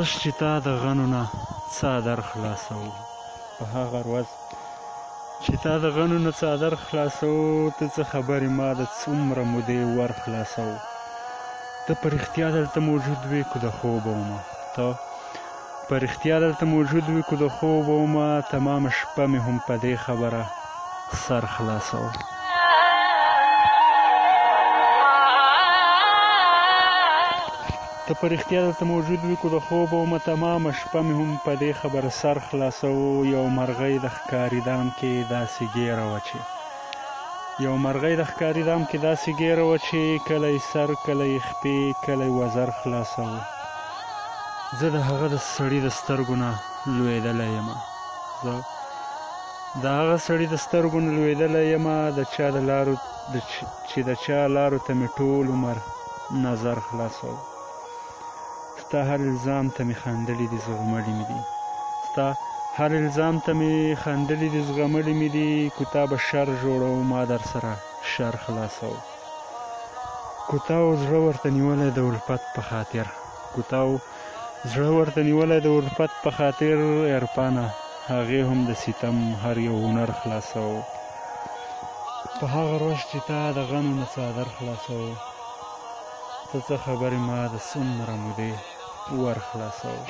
ورځ چې تا د غنو نه څادر خلاصوو، په هغه ورځ چې تا د غنو نه څادر خلاصوو، ته څه خبرې ما د څومره مودې ور خلاصوو. ته په رښتیا دلته موجود وې که د خوبه ومه، ته په رښتیا دلته موجود وې که د خوبه ومه، تمامه شپه مې هم په دې خبره سر خلاصوو. ته په رښتیا دلته موجود وې که د خوبه ومه، تمامه شپه مې هم په دې خبره سر خلاصوو. یو مرغۍ د ښکاري دام کې داسې ګیره وه چې کله یې سر کله یې خپې کله یې وزر خلاصوو. زه د هغه د سړي د سترګو نه لوېدلی یمه، چې د چا لارو ته مې ټول عمر نظر خلاصوو. ستا هر الزام ته مې خندلي دي زغملي مې دي، که تا به شر جوړو ما در سره شر خلاصوو. که تا و زړه ورته نیولی د الفت په خاطر عرفانه، هغې هم د ستم هر یو هنر خلاصوو. په هغه ورځ چې تا د غنو نه څادر خلاصوو، ته څه خبرې ما د څومره مودې ور خلاصوو.